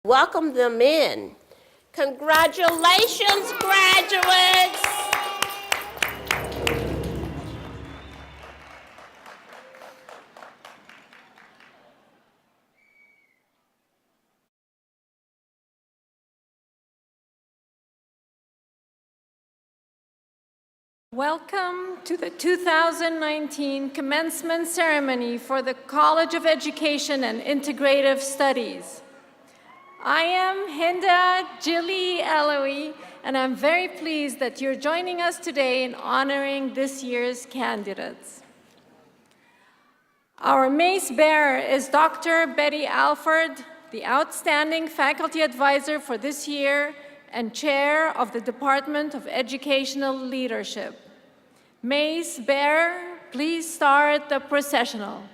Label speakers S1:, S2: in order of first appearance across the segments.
S1: Welcome them in. Congratulations, graduates.
S2: Welcome to the 2019 commencement ceremony for the College of Education and Integrative Studies. I am Hinda Jilly Eloy, and I'm very pleased that you're joining us today in honoring this year's candidates. Our mace bearer is Dr. Betty Alford, the outstanding faculty advisor for this year and chair of the Department of Educational Leadership. Mace bearer, please start the processional.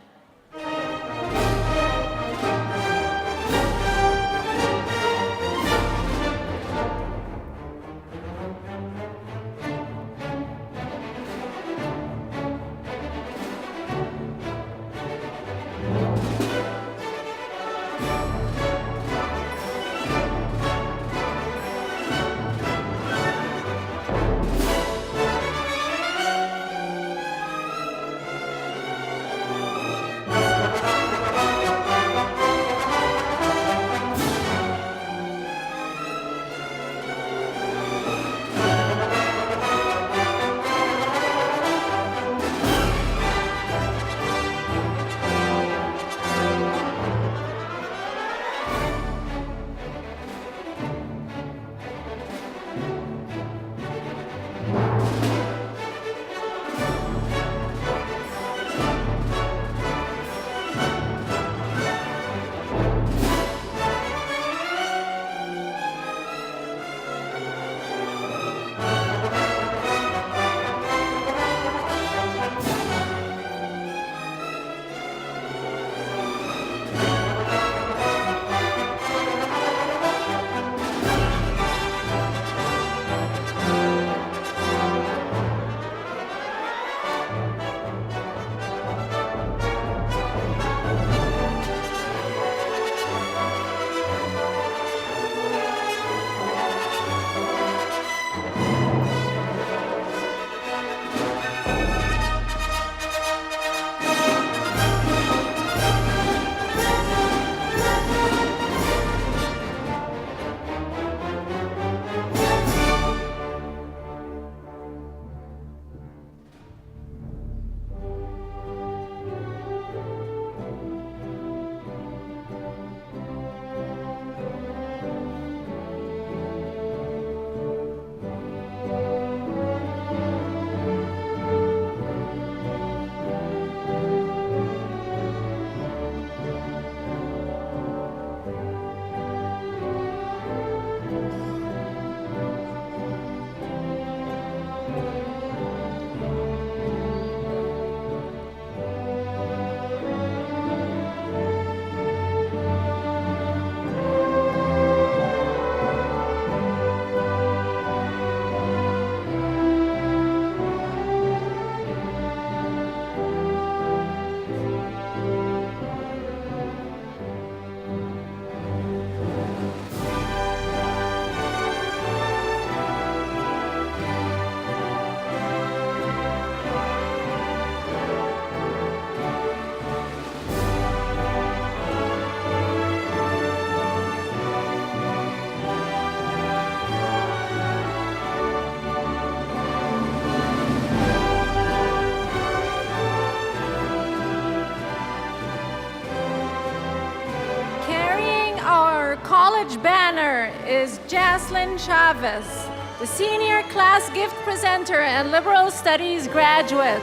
S2: College banner is Jaslyn Chavez, the senior class gift presenter and liberal studies graduate.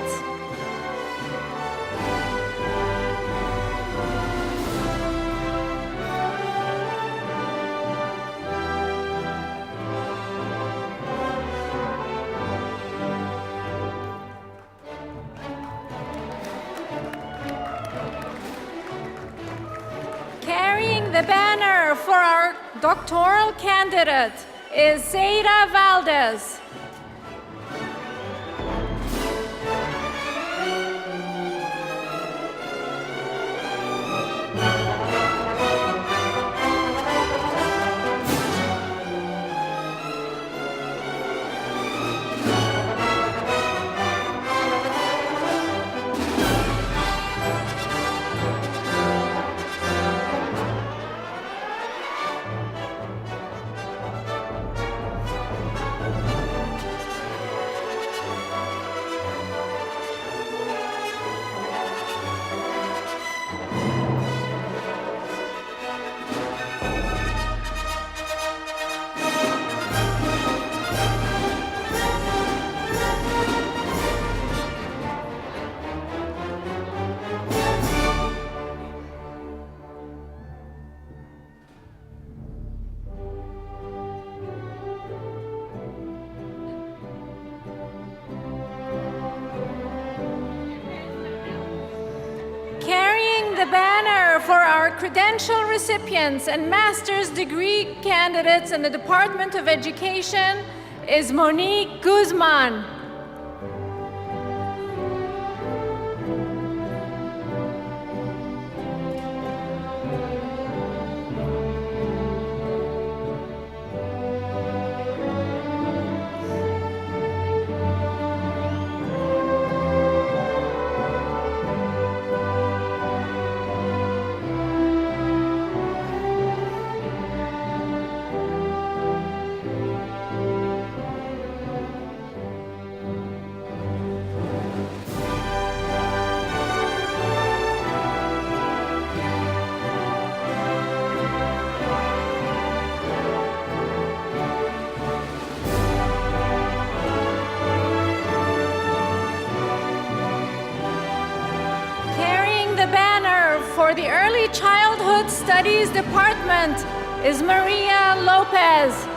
S2: Carrying the banner for our doctoral candidate is Zaida Valdez. our credential recipients and master's degree candidates in the Department of Education is Monique Guzman. Carrying the banner for the Early Childhood Studies Department is Maria Lopez.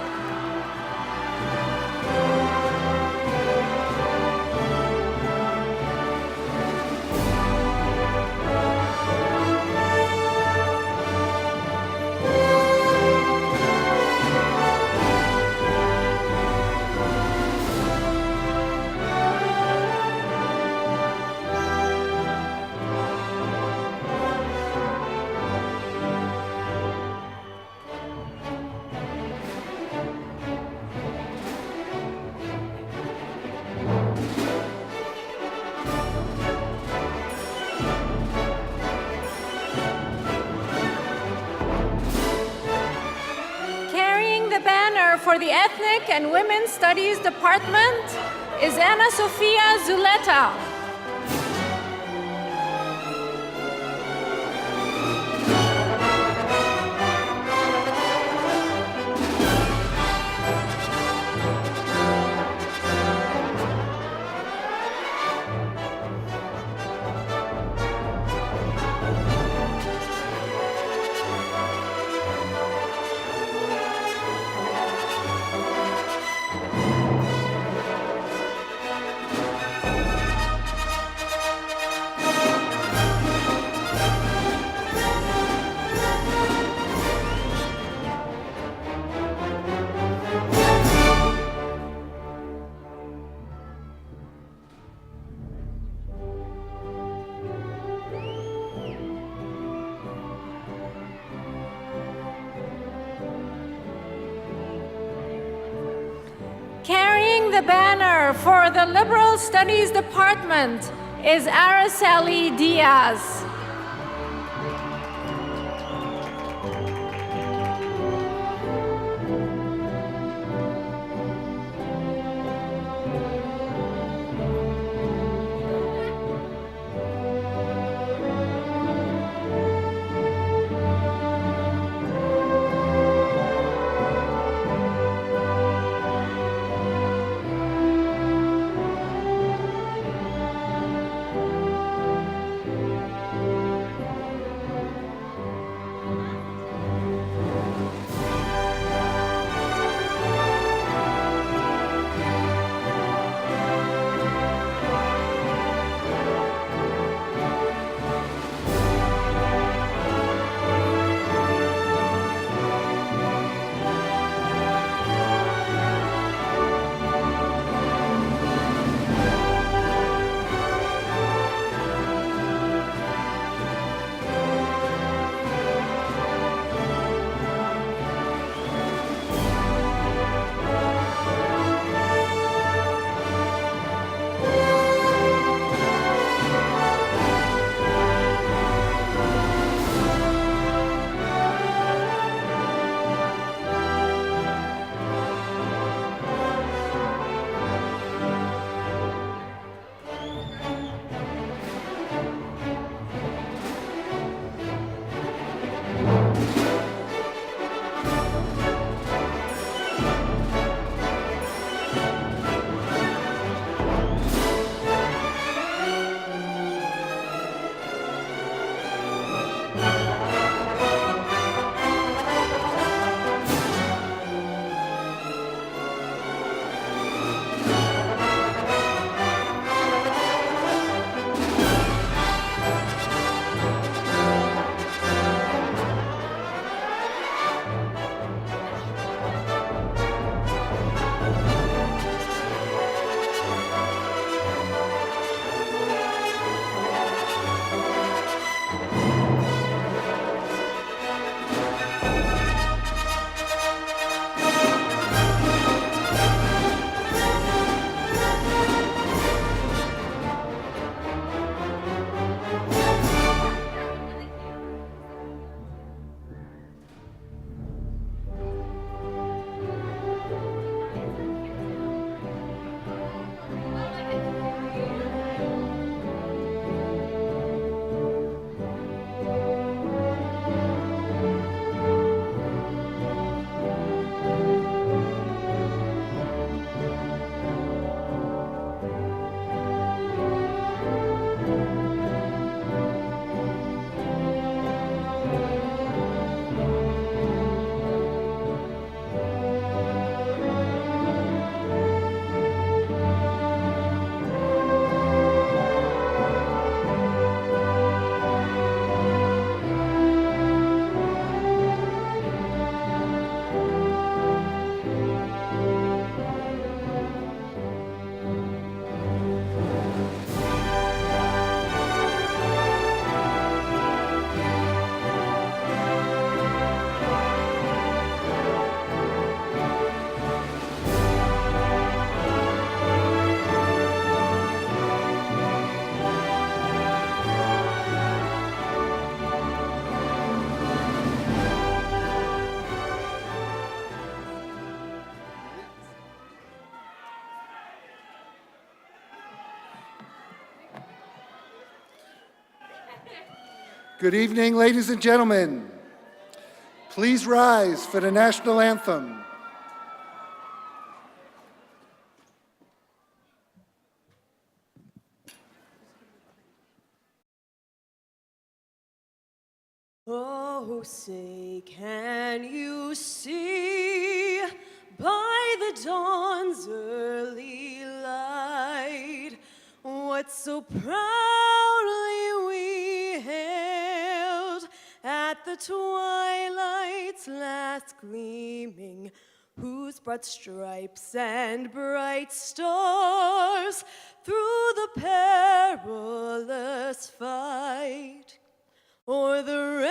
S2: Carrying the banner for the Ethnic and Women's Studies Department is Ana Sofia Zuleta. Carrying the banner for the Liberal Studies Department is Araceli Diaz.
S3: Good evening, ladies and gentlemen. Please rise for the national anthem.
S4: Oh, say, can you see by the dawn's early light what so proudly we hailed at the twilight's last gleaming, whose broad stripes and bright stars through the perilous fight o'er the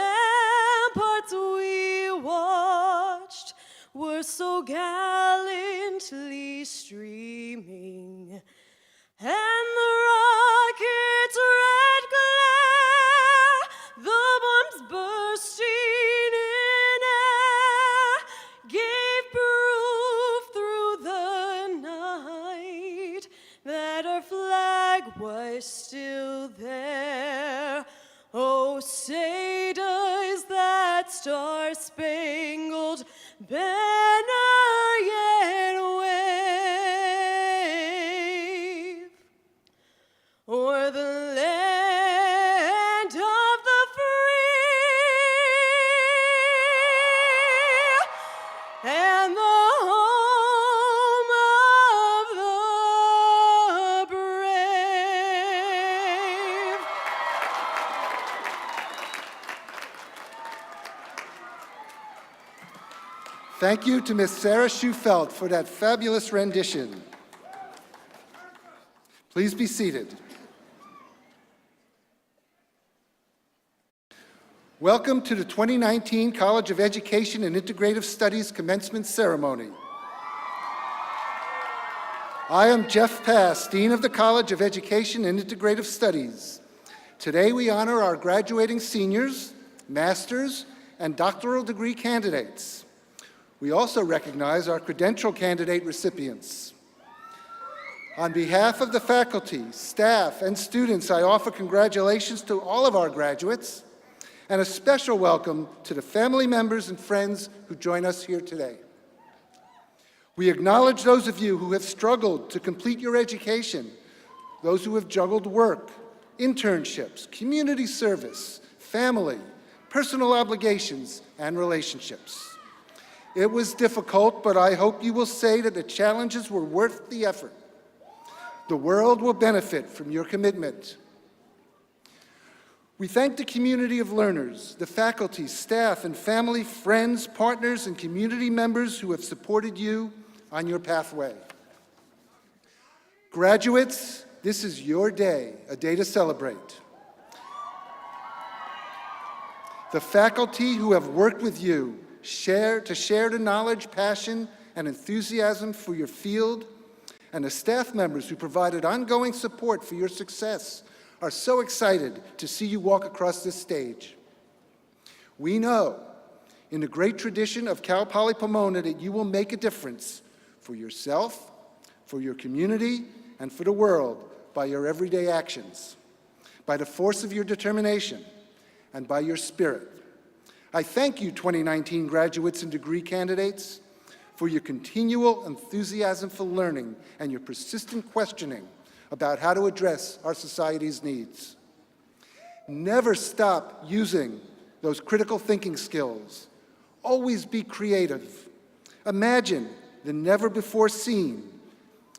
S4: ramparts we watched were so gallantly streaming, and the rocket's red glare, the bombs bursting in air, gave proof through the night that our flag was still there. Oh, say does that star-spangled banner yet wave o'er the land of the free and the home of the brave?
S3: Thank you to Miss Sarah Schufelt for that fabulous rendition. Please be seated. Welcome to the 2019 College of Education and Integrative Studies Commencement Ceremony. I am Jeff Pass, Dean of the College of Education and Integrative Studies. Today we honor our graduating seniors, master's, and doctoral degree candidates. We also recognize our credential candidate recipients. On behalf of the faculty, staff, and students, I offer congratulations to all of our graduates and a special welcome to the family members and friends who join us here today. We acknowledge those of you who have struggled to complete your education, those who have juggled work, internships, community service, family, personal obligations, and relationships. It was difficult, but I hope you will say that the challenges were worth the effort. The world will benefit from your commitment. We thank the community of learners, the faculty, staff, and family, friends, partners, and community members who have supported you on your pathway. Graduates, this is your day, a day to celebrate. The faculty who have worked with you share the knowledge, passion, and enthusiasm for your field, and the staff members who provided ongoing support for your success are so excited to see you walk across this stage. We know, in the great tradition of Cal Poly Pomona, that you will make a difference for yourself, for your community, and for the world by your everyday actions, by the force of your determination, and by your spirit. I thank you, 2019 graduates and degree candidates, for your continual enthusiasm for learning and your persistent questioning about how to address our society's needs. Never stop using those critical thinking skills. Always be creative. Imagine the never-before-seen.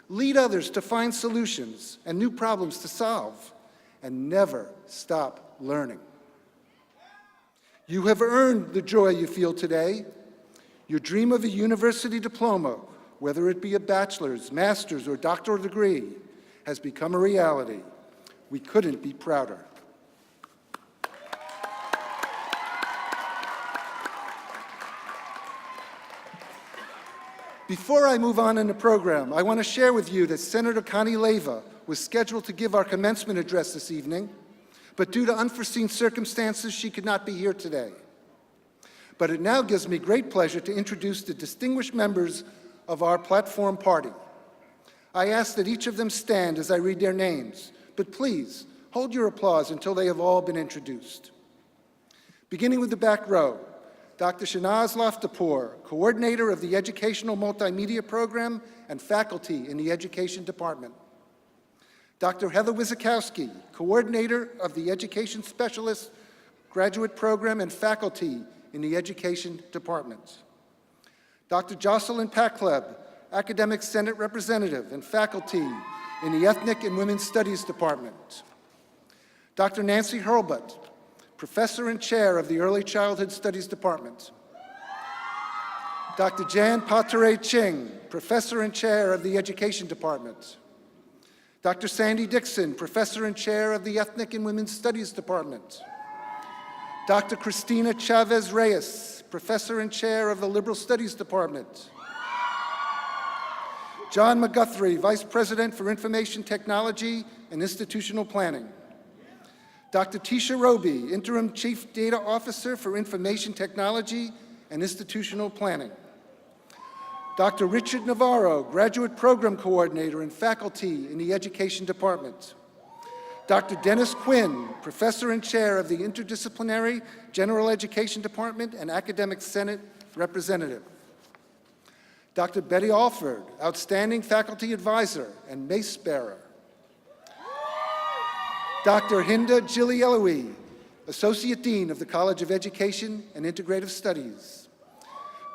S3: Lead others to find solutions and new problems to solve, and never stop learning. You have earned the joy you feel today. Your dream of a university diploma, whether it be a bachelor's, master's, or doctoral degree, has become a reality. We couldn't be prouder. Before I move on in the program, I want to share with you that Senator Connie Leyva was scheduled to give our commencement address this evening, but due to unforeseen circumstances, she could not be here today. But it now gives me great pleasure to introduce the distinguished members of our platform party. I ask that each of them stand as I read their names, but please hold your applause until they have all been introduced. Beginning with the back row, Dr. Shanaz Laftapour, Coordinator of the Educational Multimedia Program and faculty in the Education Department. Dr. Heather Wizakowski, Coordinator of the Education Specialist Graduate Program and faculty in the Education Department. Dr. Jocelyn Pakleb, Academic Senate Representative and faculty in the Ethnic and Women's Studies Department. Dr. Nancy Hurlbut, Professor and Chair of the Early Childhood Studies Department. Dr. Jan Patere Ching, Professor and Chair of the Education Department. Dr. Sandy Dixon, Professor and Chair of the Ethnic and Women's Studies Department. Dr. Cristina Chavez Reyes, Professor and Chair of the Liberal Studies Department. John McGuthrie, Vice President for Information Technology and Institutional Planning. Dr. Tisha Roby, Interim Chief Data Officer for Information Technology and Institutional Planning. Dr. Richard Navarro, Graduate Program Coordinator and faculty in the Education Department. Dr. Dennis Quinn, Professor and Chair of the Interdisciplinary General Education Department and Academic Senate Representative. Dr. Betty Alford, Outstanding Faculty Advisor and Mace Bearer. Dr. Hinda Gilieloui, Associate Dean of the College of Education and Integrative Studies.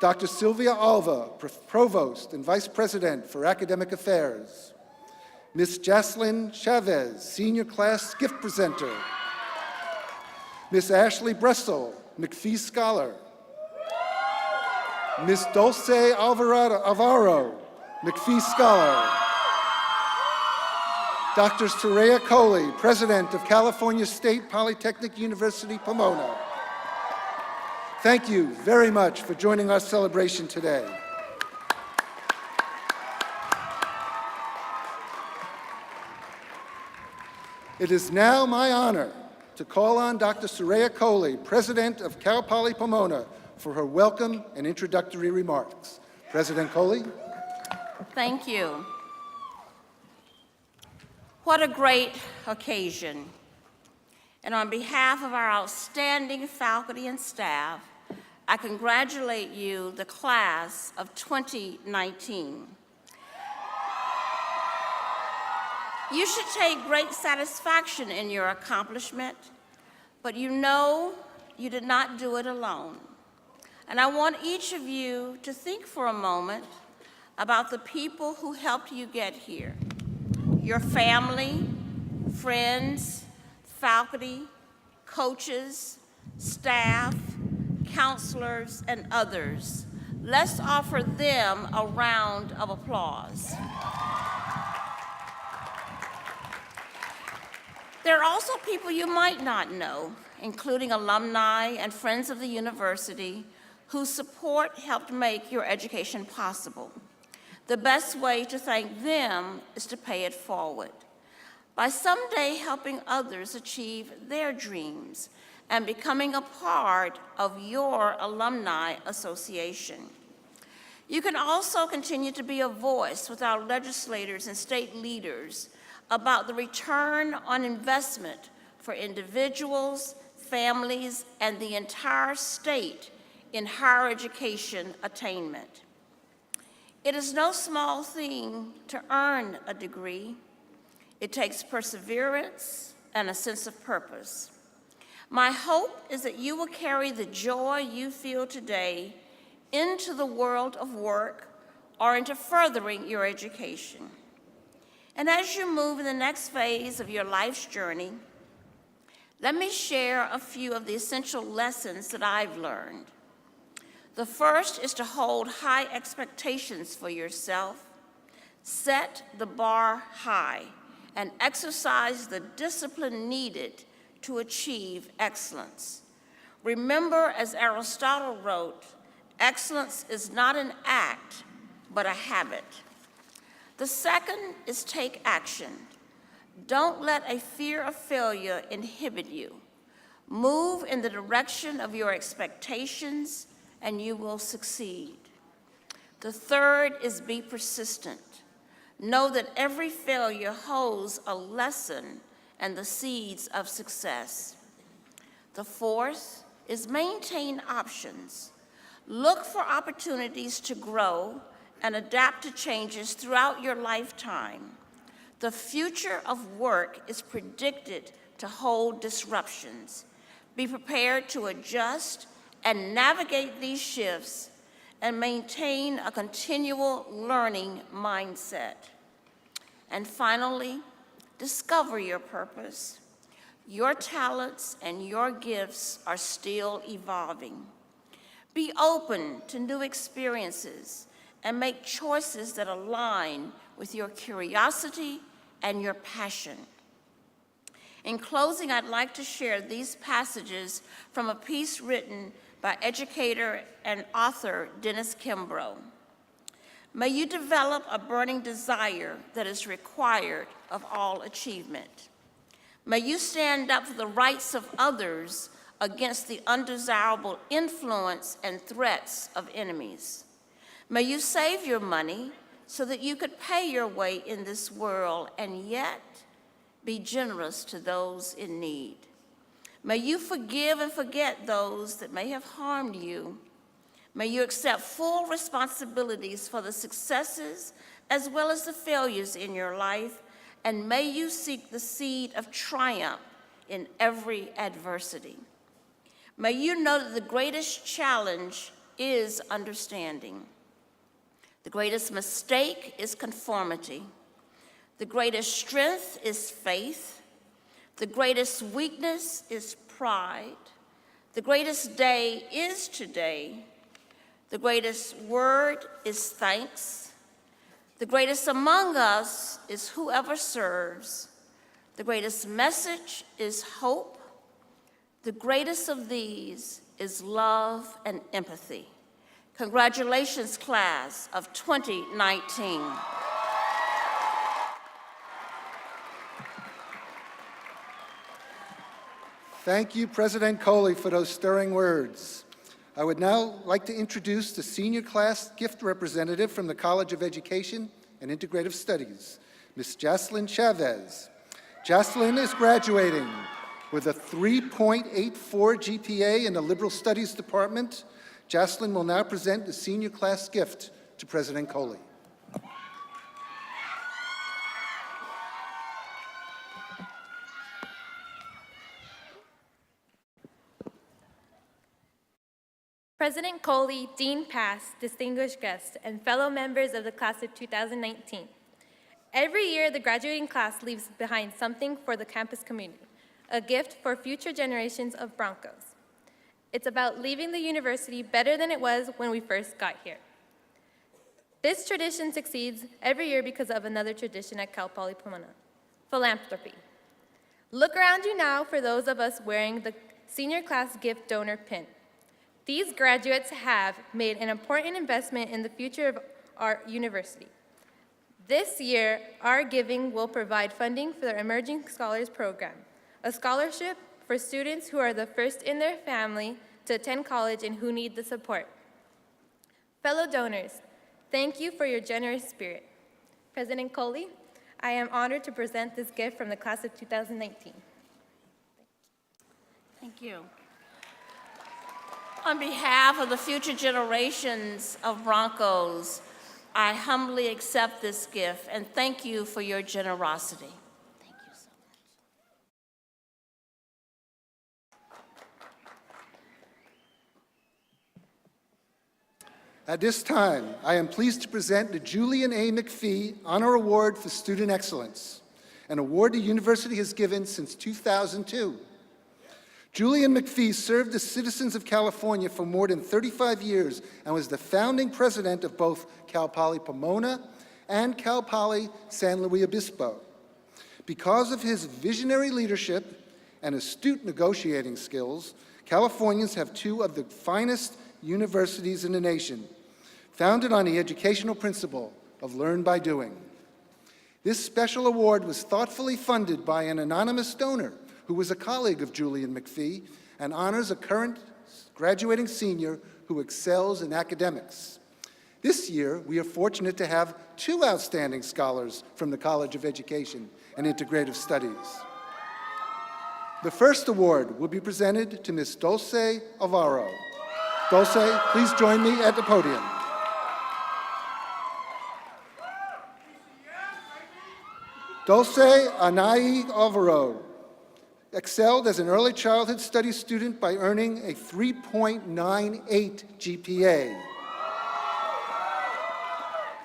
S3: Dr. Sylvia Alva, Provost and Vice President for Academic Affairs. Ms. Jaslyn Chavez, Senior Class Gift Presenter. Ms. Ashley Bressel, McPhee Scholar. Ms. Dulce Alvaro, McPhee Scholar. Dr. Soraya Coley, President of California State Polytechnic University, Pomona. Thank you very much for joining our celebration today. It is now my honor to call on Dr. Soraya Coley, President of Cal Poly Pomona, for her welcome and introductory remarks. President Coley.
S1: Thank you. What a great occasion. And on behalf of our outstanding faculty and staff, I congratulate you, the class of 2019. You should take great satisfaction in your accomplishment, but you know you did not do it alone. And I want each of you to think for a moment about the people who helped you get here. Your family, friends, faculty, coaches, staff, counselors, and others. Let's offer them a round of applause. There are also people you might not know, including alumni and friends of the university, whose support helped make your education possible. The best way to thank them is to pay it forward by someday helping others achieve their dreams and becoming a part of your alumni association. You can also continue to be a voice with our legislators and state leaders about the return on investment for individuals, families, and the entire state in higher education attainment. It is no small thing to earn a degree. It takes perseverance and a sense of purpose. My hope is that you will carry the joy you feel today into the world of work or into furthering your education. And as you move in the next phase of your life's journey, let me share a few of the essential lessons that I've learned. The first is to hold high expectations for yourself, set the bar high, and exercise the discipline needed to achieve excellence. Remember, as Aristotle wrote, excellence is not an act, but a habit. The second is take action. Don't let a fear of failure inhibit you. Move in the direction of your expectations, and you will succeed. The third is be persistent. Know that every failure holds a lesson and the seeds of success. The fourth is maintain options. Look for opportunities to grow and adapt to changes throughout your lifetime. The future of work is predicted to hold disruptions. Be prepared to adjust and navigate these shifts and maintain a continual learning mindset. And finally, discover your purpose. Your talents and your gifts are still evolving. Be open to new experiences and make choices that align with your curiosity and your passion. In closing, I'd like to share these passages from a piece written by educator and author Dennis Kimbrough. May you develop a burning desire that is required of all achievement. May you stand up for the rights of others against the undesirable influence and threats of enemies. May you save your money so that you could pay your way in this world and yet be generous to those in need. May you forgive and forget those that may have harmed you. May you accept full responsibilities for the successes as well as the failures in your life, and may you seek the seed of triumph in every adversity. May you know that the greatest challenge is understanding. The greatest mistake is conformity. The greatest strength is faith. The greatest weakness is pride. The greatest day is today. The greatest word is thanks. The greatest among us is whoever serves. The greatest message is hope. The greatest of these is love and empathy. Congratulations, class of 2019.
S3: Thank you, President Coley, for those stirring words. I would now like to introduce the senior class gift representative from the College of Education and Integrative Studies, Ms. Jocelyn Chavez. Jocelyn is graduating with a 3.84 GPA in the Liberal Studies Department. Jocelyn will now present the senior class gift to President Coley.
S5: President Coley, Dean Pass, distinguished guests, and fellow members of the class of 2019. Every year, the graduating class leaves behind something for the campus community, a gift for future generations of Broncos. It's about leaving the university better than it was when we first got here. This tradition succeeds every year because of another tradition at Cal Poly Pomona, philanthropy. Look around you now for those of us wearing the senior class gift donor pin. These graduates have made an important investment in the future of our university. This year, our giving will provide funding for the Emerging Scholars Program, a scholarship for students who are the first in their family to attend college and who need the support. Fellow donors, thank you for your generous spirit. President Coley, I am honored to present this gift from the class of 2019.
S1: Thank you. On behalf of the future generations of Broncos, I humbly accept this gift and thank you for your generosity. Thank you so much.
S3: At this time, I am pleased to present the Julian A. McPhee Honor Award for Student Excellence, an award the university has given since 2002. Julian McPhee served the citizens of California for more than 35 years and was the founding president of both Cal Poly Pomona and Cal Poly San Luis Obispo. Because of his visionary leadership and astute negotiating skills, Californians have two of the finest universities in the nation, founded on the educational principle of learn by doing. This special award was thoughtfully funded by an anonymous donor who was a colleague of Julian McPhee and honors a current graduating senior who excels in academics. This year, we are fortunate to have two outstanding scholars from the College of Education and Integrative Studies. The first award will be presented to Ms. Dulce Alvaro. Dulce, please join me at the podium. Dulce Anai Alvaro excelled as an early childhood studies student by earning a 3.98 GPA.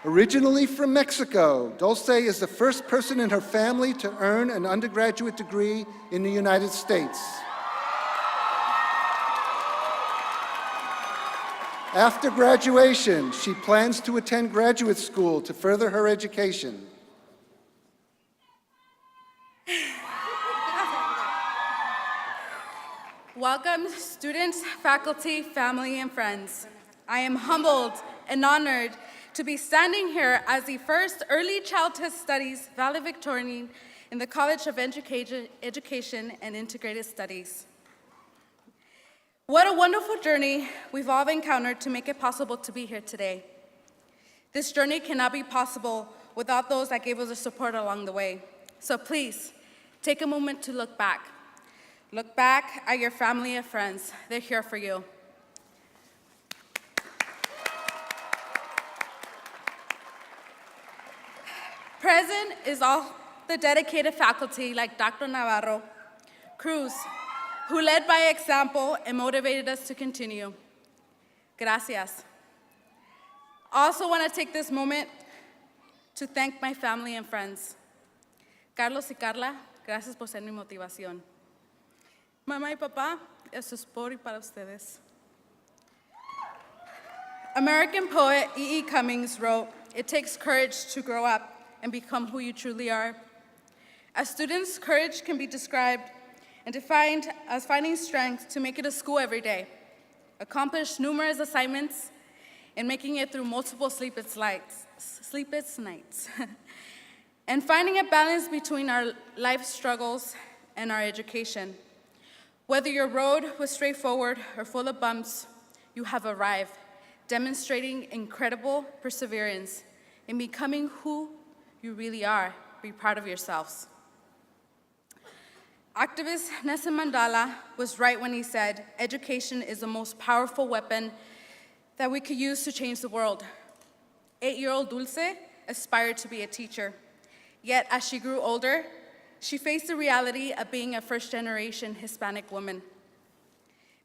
S3: Originally from Mexico, Dulce is the first person in her family to earn an undergraduate degree in the United States. After graduation, she plans to attend graduate school to further her education.
S6: Welcome, students, faculty, family, and friends. I am humbled and honored to be standing here as the first early childhood studies valedictorian in the College of Education and Integrated Studies. What a wonderful journey we've all encountered to make it possible to be here today. This journey cannot be possible without those that gave us the support along the way. So please, take a moment to look back. Look back at your family and friends. They're here for you. Present is all the dedicated faculty like Dr. Navarro, Cruz, who led by example and motivated us to continue. Gracias. I also want to take this moment to thank my family and friends. Carlos y Carla, gracias por ser mi motivación. Mamá y papá, esto es por y para ustedes. American poet E.E. Cummings wrote, "It takes courage to grow up and become who you truly are." As students, courage can be described and defined as finding strength to make it to school every day, accomplish numerous assignments, and making it through multiple sleepless nights, and finding a balance between our life struggles and our education. Whether your road was straightforward or full of bumps, you have arrived, demonstrating incredible perseverance in becoming who you really are. Be proud of yourselves. Activist Nelson Mandela was right when he said, "Education is the most powerful weapon that we could use to change the world." 8-year-old Dulce aspired to be a teacher. Yet as she grew older, she faced the reality of being a first-generation Hispanic woman.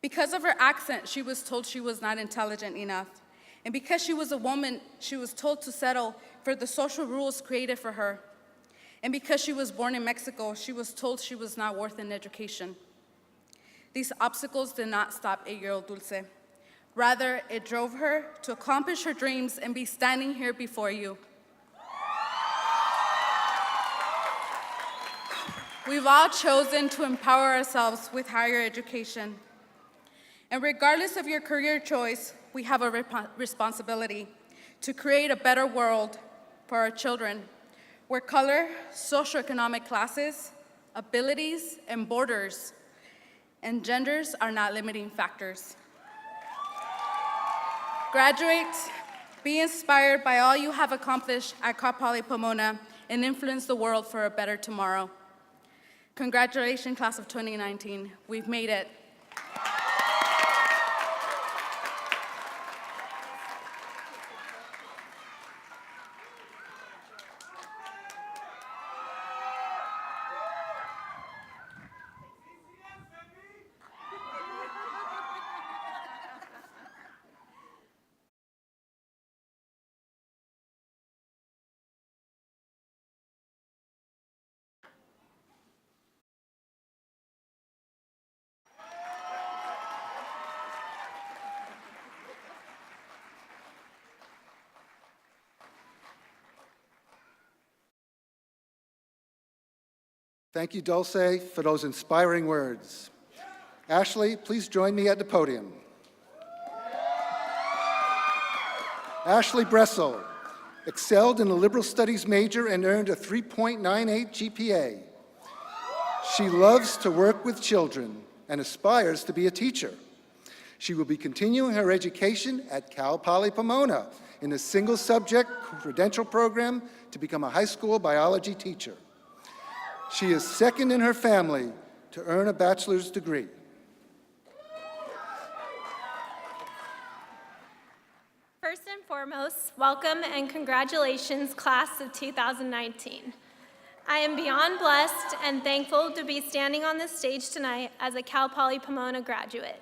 S6: Because of her accent, she was told she was not intelligent enough. And because she was a woman, she was told to settle for the social rules created for her. And because she was born in Mexico, she was told she was not worth an education. These obstacles did not stop 8-year-old Dulce. Rather, it drove her to accomplish her dreams and be standing here before you. We've all chosen to empower ourselves with higher education. And regardless of your career choice, we have a responsibility to create a better world for our children, where color, socioeconomic classes, abilities, and borders, and genders are not limiting factors. Graduates, be inspired by all you have accomplished at Cal Poly Pomona and influence the world for a better tomorrow. Congratulations, class of 2019. We've made it.
S3: Thank you, Dulce, for those inspiring words. Ashley, please join me at the podium. Ashley Bressel excelled in a liberal studies major and earned a 3.98 GPA. She loves to work with children and aspires to be a teacher. She will be continuing her education at Cal Poly Pomona in a single-subject credential program to become a high school biology teacher. She is second in her family to earn a bachelor's degree.
S7: First and foremost, welcome and congratulations, class of 2019. I am beyond blessed and thankful to be standing on this stage tonight as a Cal Poly Pomona graduate.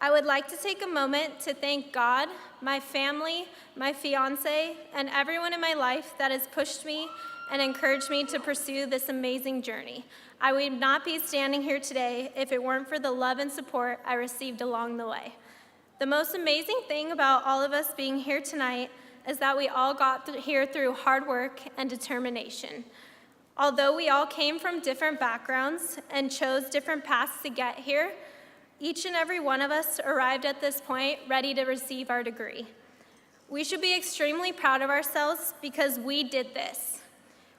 S7: I would like to take a moment to thank God, my family, my fiance, and everyone in my life that has pushed me and encouraged me to pursue this amazing journey. I would not be standing here today if it weren't for the love and support I received along the way. The most amazing thing about all of us being here tonight is that we all got here through hard work and determination. Although we all came from different backgrounds and chose different paths to get here, each and every one of us arrived at this point ready to receive our degree. We should be extremely proud of ourselves because we did this.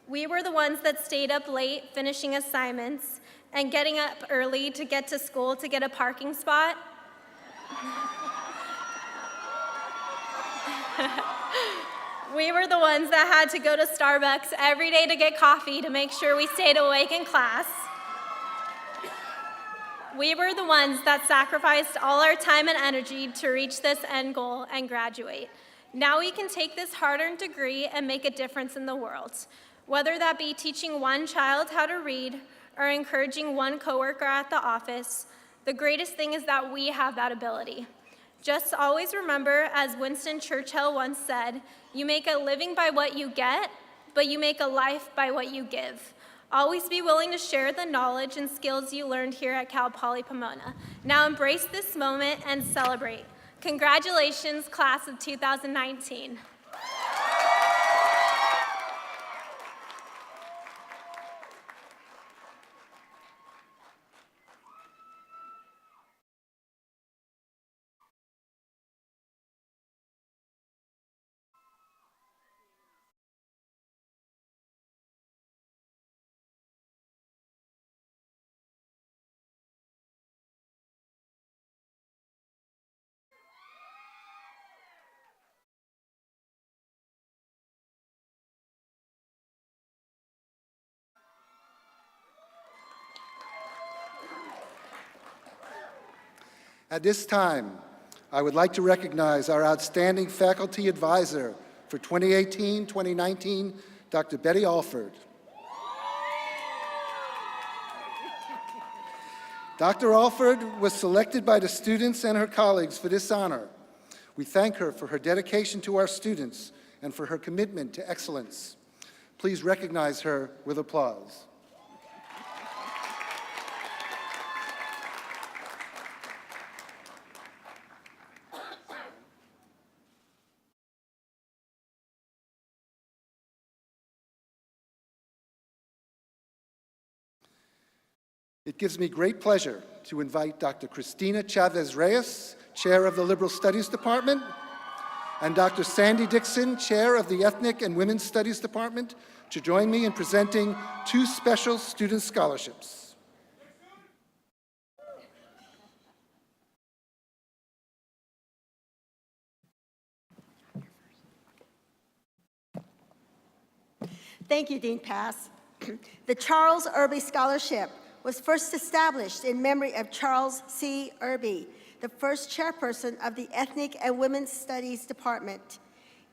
S7: We were the ones that stayed up late finishing assignments and getting up early to get to school to get a parking spot. We were the ones that had to go to Starbucks every day to get coffee to make sure we stayed awake in class. We were the ones that sacrificed all our time and energy to reach this end goal and graduate. Now we can take this hard-earned degree and make a difference in the world, whether that be teaching one child how to read or encouraging one coworker at the office. The greatest thing is that we have that ability. Just always remember, as Winston Churchill once said, you make a living by what you get, but you make a life by what you give. Always be willing to share the knowledge and skills you learned here at Cal Poly Pomona. Now embrace this moment and celebrate. Congratulations, class of 2019.
S3: At this time, I would like to recognize our outstanding faculty advisor for 2018-2019, Dr. Betty Alford. Dr. Alford was selected by the students and her colleagues for this honor. We thank her for her dedication to our students and for her commitment to excellence. Please recognize her with applause. It gives me great pleasure to invite Dr. Cristina Chavez-Reyes, Chair of the Liberal Studies Department, and Dr. Sandy Dixon, Chair of the Ethnic and Women's Studies Department, to join me in presenting 2 special student scholarships.
S8: Thank you, Dean Pass. The Charles Irby Scholarship was first established in memory of Charles C. Irby, the first chairperson of the Ethnic and Women's Studies Department.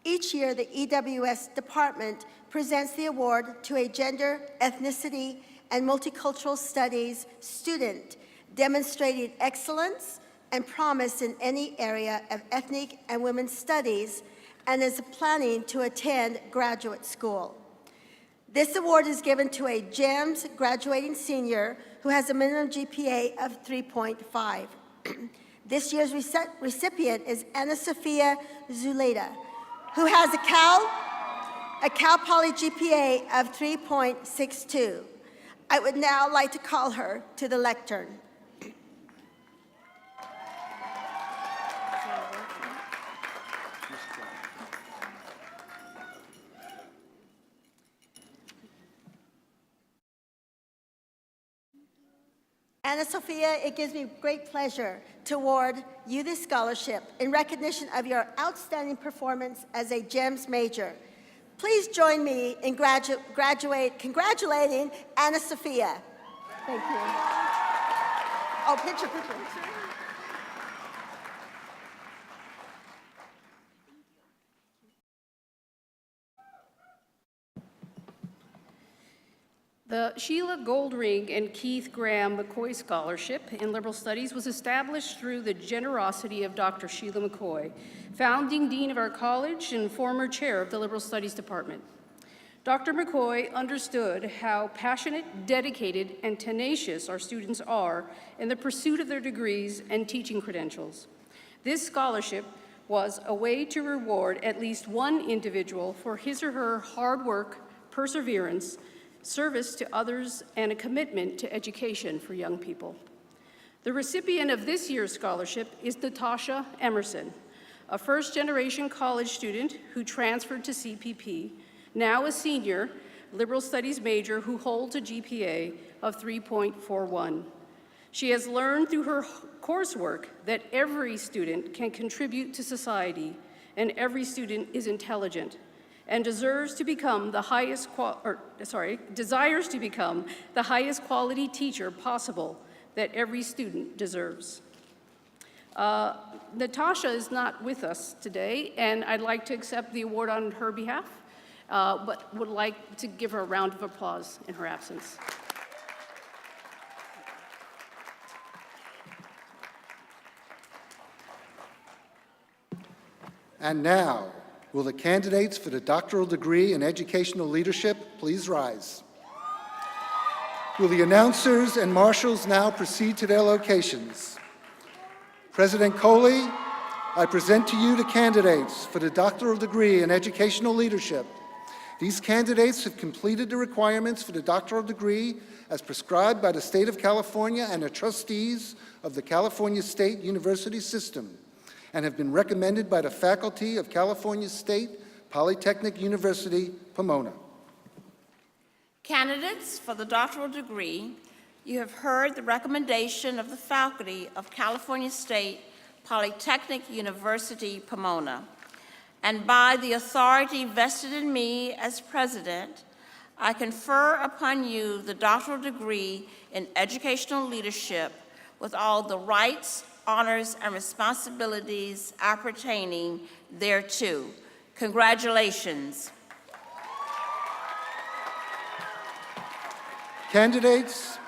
S8: Each year, the EWS department presents the award to a gender, ethnicity, and multicultural studies student demonstrating excellence and promise in any area of ethnic and women's studies and is planning to attend graduate school. This award is given to a GEMS graduating senior who has a minimum GPA of 3.5. This year's recipient is Ana Sofia Zuleta, who has a Cal Poly GPA of 3.62. I would now like to call her to the lectern. Ana Sofia, it gives me great pleasure to award you this scholarship in recognition of your outstanding performance as a GEMS major. Please join me in congratulating Ana Sofia. Thank you. Oh, picture.
S9: The Sheila Goldring and Keith Graham McCoy Scholarship in Liberal Studies was established through the generosity of Dr. Sheila McCoy, founding dean of our college and former chair of the Liberal Studies Department. Dr. McCoy understood how passionate, dedicated, and tenacious our students are in the pursuit of their degrees and teaching credentials. This scholarship was a way to reward at least one individual for his or her hard work, perseverance, service to others, and a commitment to education for young people. The recipient of this year's scholarship is Natasha Emerson, a first-generation college student who transferred to CPP, now a senior liberal studies major who holds a GPA of 3.41. She has learned through her coursework that every student can contribute to society and every student is intelligent and desires to become the highest quality teacher possible that every student deserves. Natasha is not with us today, and I'd like to accept the award on her behalf, but would like to give her a round of applause in her absence.
S3: And now, will the candidates for the doctoral degree in educational leadership please rise? Will the announcers and marshals now proceed to their locations? President Coley, I present to you the candidates for the doctoral degree in educational leadership. These candidates have completed the requirements for the doctoral degree as prescribed by the state of California and the trustees of the California State University System, and have been recommended by the faculty of California State Polytechnic University, Pomona.
S1: Candidates for the doctoral degree, you have heard the recommendation of the faculty of California State Polytechnic University, Pomona. And by the authority vested in me as president, I confer upon you the doctoral degree in educational leadership with all the rights, honors, and responsibilities appertaining thereto. Congratulations.
S3: Candidates,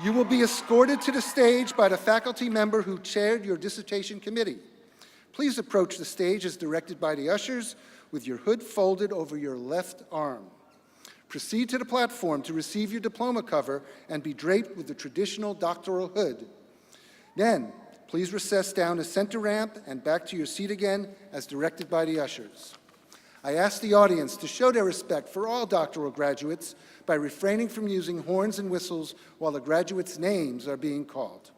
S3: you will be escorted to the stage by the faculty member who chaired your dissertation committee. Please approach the stage as directed by the ushers with your hood folded over your left arm. Proceed to the platform to receive your diploma cover and be draped with the traditional doctoral hood. Then, please recess down the center ramp and back to your seat again as directed by the ushers. I ask the audience to show their respect for all doctoral graduates by refraining from using horns and whistles while the graduates' names are being called.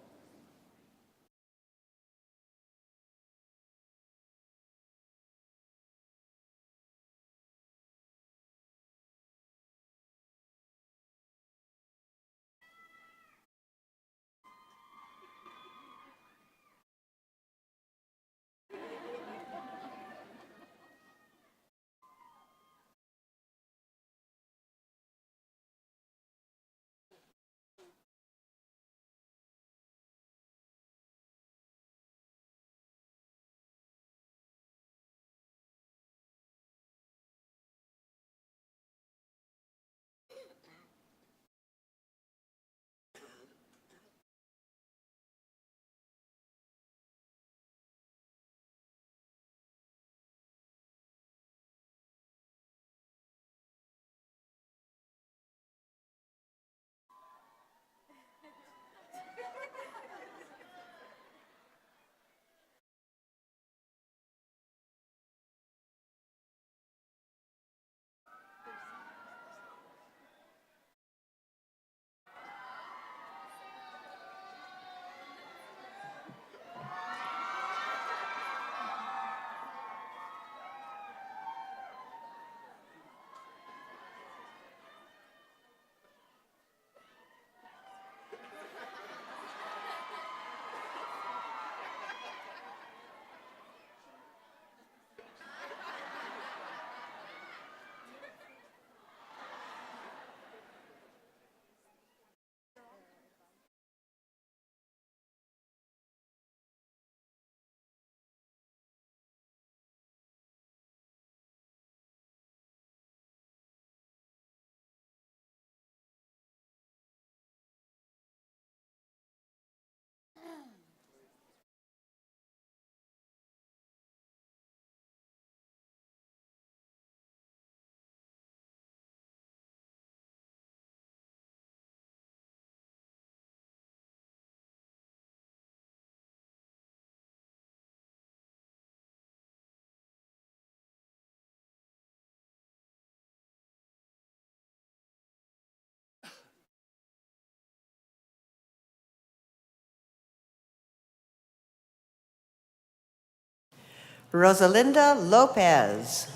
S10: Rosalinda Lopez.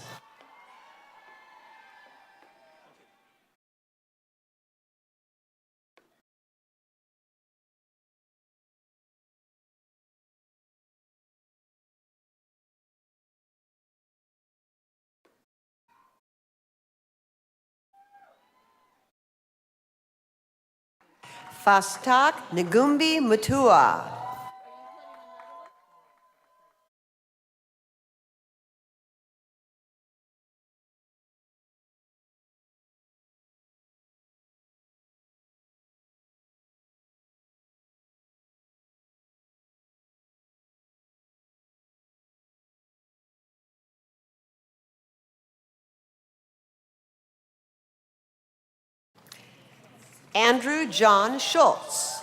S10: Fastak Ngumbi Mutua. Andrew John Schultz.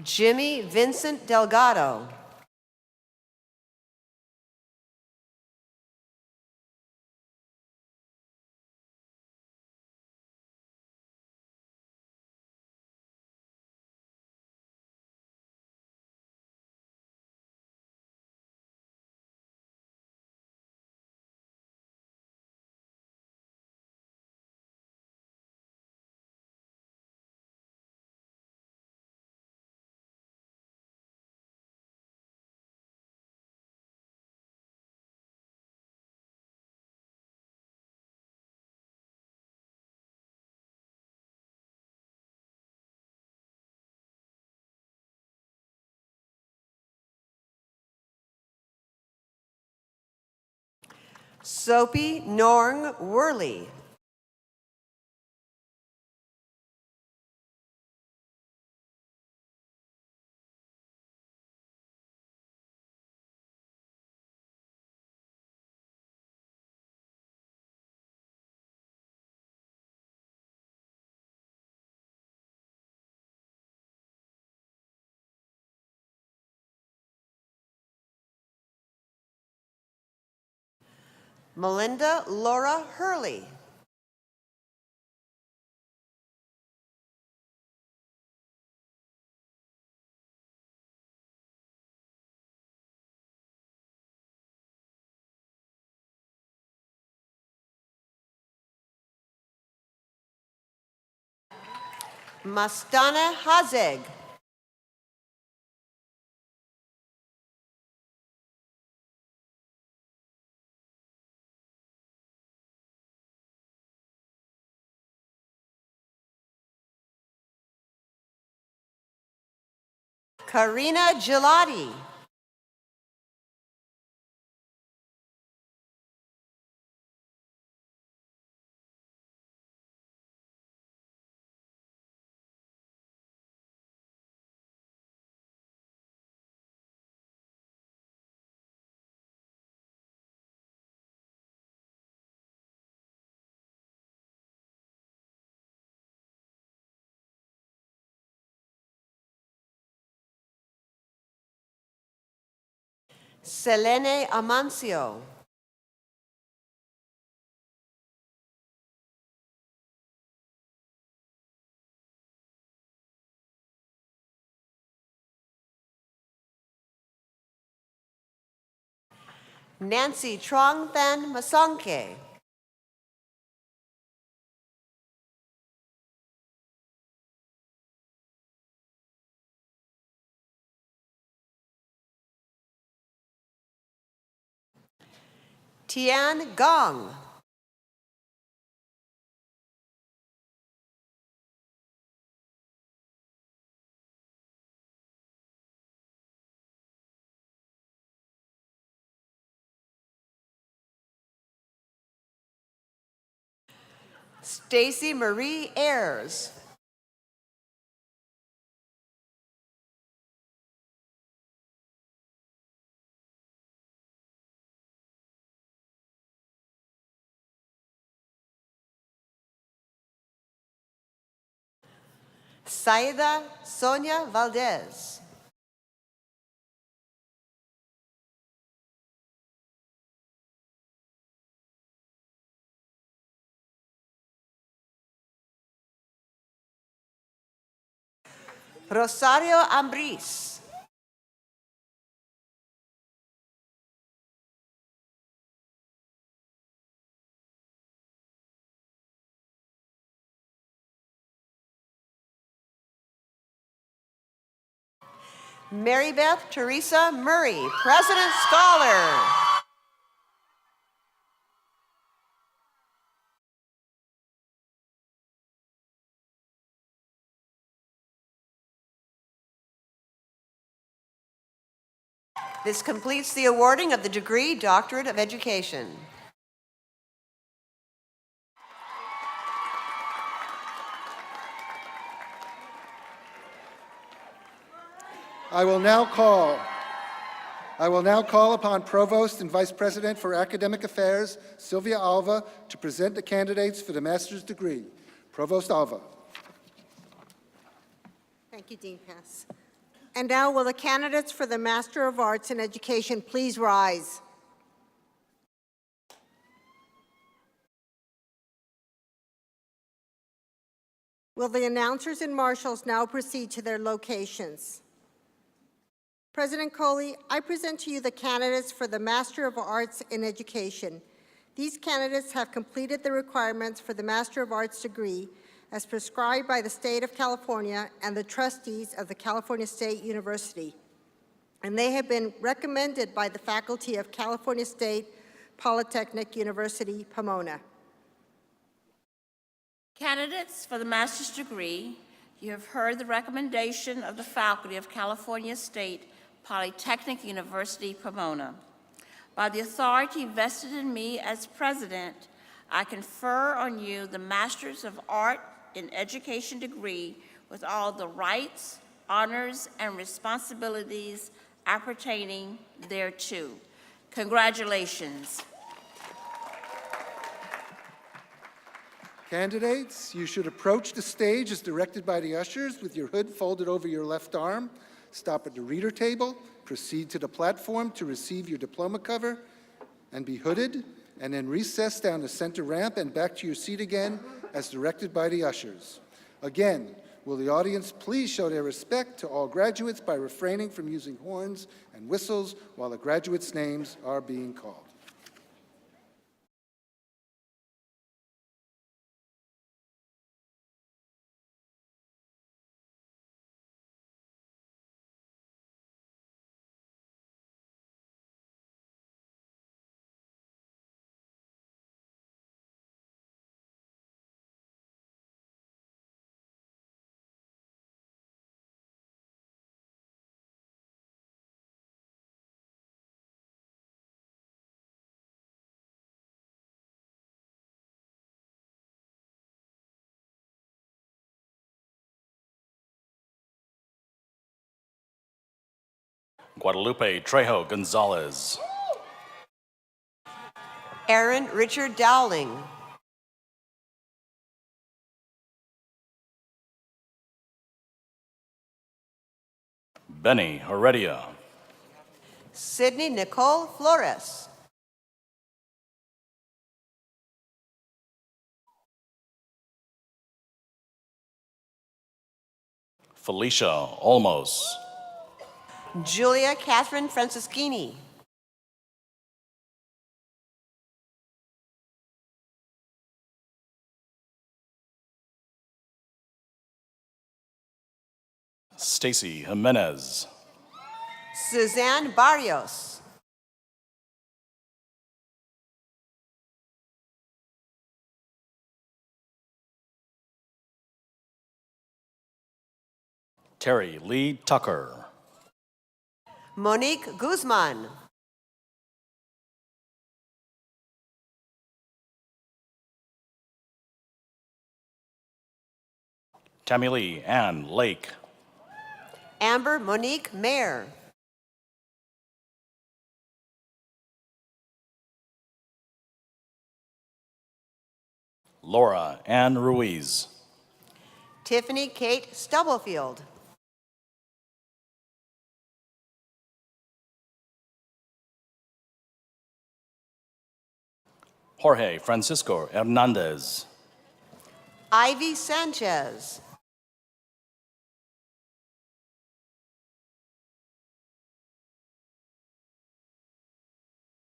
S10: Jimmy Vincent Delgado. Soapy Norng Worley. Melinda Laura Hurley. Mastana Hazeg. Karina Gelati. Selene Amancio. Nancy Trong Than Masonke. Tian Gong. Stacy Marie Ayers. Saida Sonia Valdez. Rosario Ambris. Mary Beth Teresa Murray, President Scholar. This completes the awarding of the degree Doctorate of Education.
S3: I will now call upon Provost and Vice President for Academic Affairs, Sylvia Alva, to present the candidates for the master's degree. Provost Alva.
S8: Thank you, Dean Pass. And now, will the candidates for the Master of Arts in Education please rise? Will the announcers and marshals now proceed to their locations? President Coley, I present to you the candidates for the Master of Arts in Education. These candidates have completed the requirements for the Master of Arts degree as prescribed by the State of California and the trustees of the California State University, and they have been recommended by the faculty of California State Polytechnic University, Pomona.
S1: Candidates for the master's degree, you have heard the recommendation of the faculty of California State Polytechnic University, Pomona. By the authority vested in me as president, I confer on you the Master's of Art in Education degree with all the rights, honors, and responsibilities appertaining thereto. Congratulations.
S3: Candidates, you should approach the stage as directed by the ushers with your hood folded over your left arm. Stop at the reader table, proceed to the platform to receive your diploma cover, and be hooded, and then recess down the center ramp and back to your seat again as directed by the ushers. Again, will the audience please show their respect to all graduates by refraining from using horns and whistles while the graduates' names are being called.
S11: Guadalupe Trejo Gonzalez.
S10: Aaron Richard Dowling.
S11: Benny Heredia.
S10: Sydney Nicole Flores.
S11: Felicia Olmos.
S10: Julia Catherine Francischini.
S11: Stacy Jimenez.
S10: Suzanne Barrios.
S11: Terry Lee Tucker.
S10: Monique Guzman.
S11: Tammy Lee Ann Lake.
S10: Amber Monique Mayer.
S11: Laura Ann Ruiz.
S10: Tiffany Kate Stubblefield.
S11: Jorge Francisco Hernandez.
S10: Ivy Sanchez.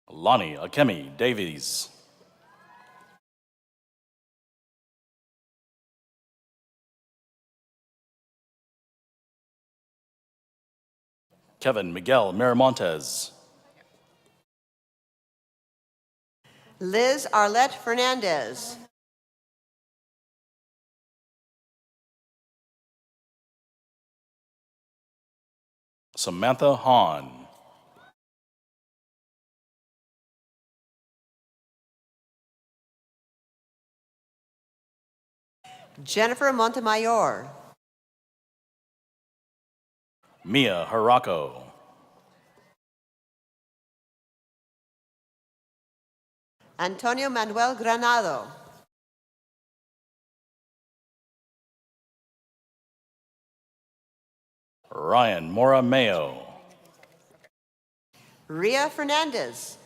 S11: Lonnie Akemi Davies. Kevin Miguel Miramontes.
S10: Liz Arlette Fernandez.
S11: Samantha Hahn.
S10: Jennifer Montemayor.
S11: Mia Harako.
S10: Antonio Manuel Granado.
S11: Ryan Mora Mayo.
S10: Ria Fernandez.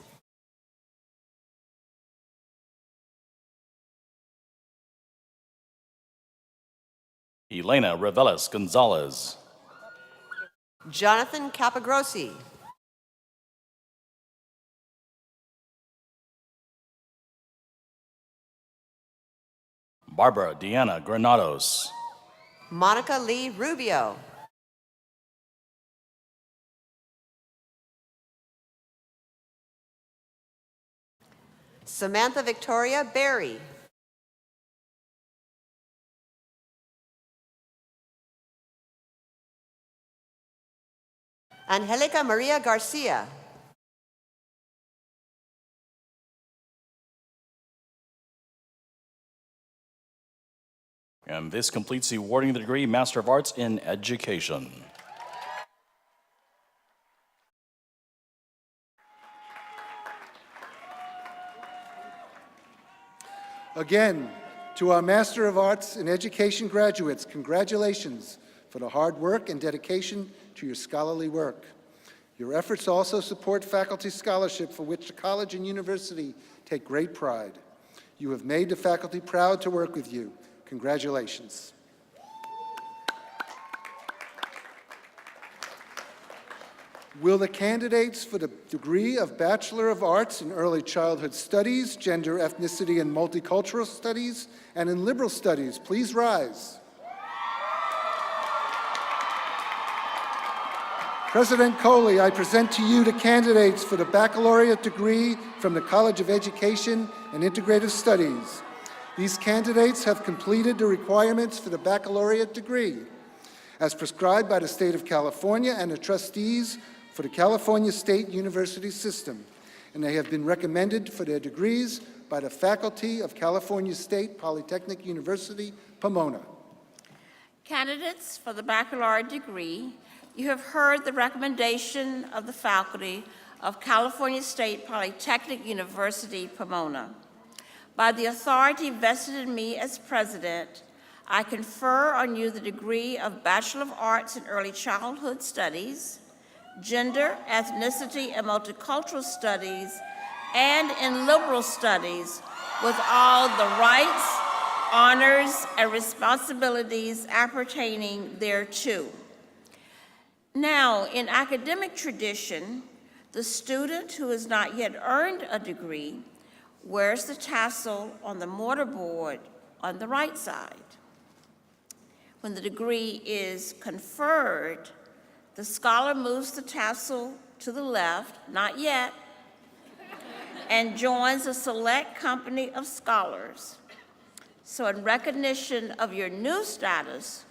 S11: Elena Reveles Gonzalez.
S10: Jonathan Capagrossi.
S11: Barbara Deanna Granados.
S10: Monica Lee Rubio. Samantha Victoria Berry. Angelica Maria Garcia.
S11: And this completes the awarding of the degree Master of Arts in Education.
S3: Again, to our Master of Arts in Education graduates, congratulations for the hard work and dedication to your scholarly work. Your efforts also support faculty scholarship, for which the college and university take great pride. You have made the faculty proud to work with you. Congratulations. Will the candidates for the degree of Bachelor of Arts in Early Childhood Studies, Gender, Ethnicity, and Multicultural Studies, and in Liberal Studies please rise? President Coley, I present to you the candidates for the baccalaureate degree from the College of Education and Integrative Studies. These candidates have completed the requirements for the baccalaureate degree as prescribed by the state of California and the trustees for the California State University System, and they have been recommended for their degrees by the faculty of California State Polytechnic University, Pomona.
S1: Candidates for the baccalaureate degree, you have heard the recommendation of the faculty of California State Polytechnic University, Pomona. By the authority vested in me as president, I confer on you the degree of Bachelor of Arts in Early Childhood Studies, Gender, Ethnicity, and Multicultural Studies, and in Liberal Studies, with all the rights, honors, and responsibilities appertaining thereto. Now, in academic tradition, the student who has not yet earned a degree wears the tassel on the mortarboard on the right side. When the degree is conferred, the scholar moves the tassel to the left, not yet, and joins a select company of scholars. So in recognition of your new status,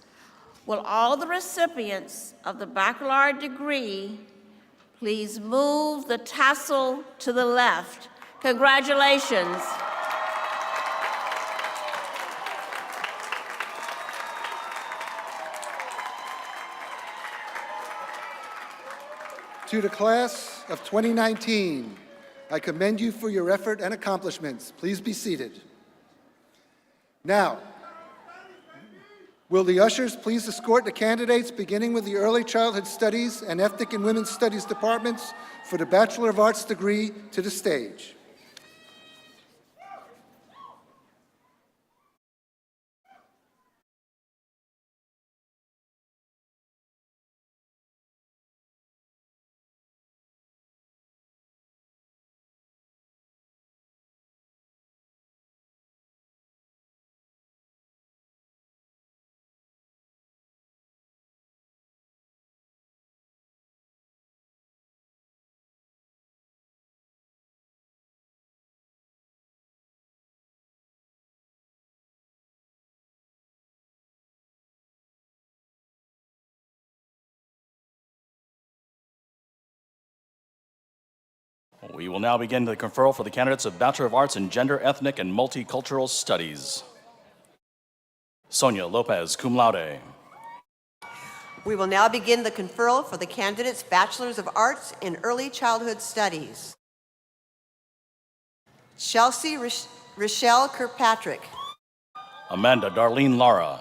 S1: will all the recipients of the baccalaureate degree please move the tassel to the left? Congratulations.
S3: To the class of 2019, I commend you for your effort and accomplishments. Please be seated. Now, Will the ushers please escort the candidates, beginning with the Early Childhood Studies and Ethnic and Women's Studies departments for the Bachelor of Arts degree to the stage?
S11: We will now begin the conferral for the candidates of Bachelor of Arts in Gender, Ethnic, and Multicultural Studies. Sonia Lopez, cum laude.
S10: We will now begin the conferral for the candidates Bachelors of Arts in Early Childhood Studies. Chelsea Rochelle Kirkpatrick.
S11: Amanda Darlene Lara.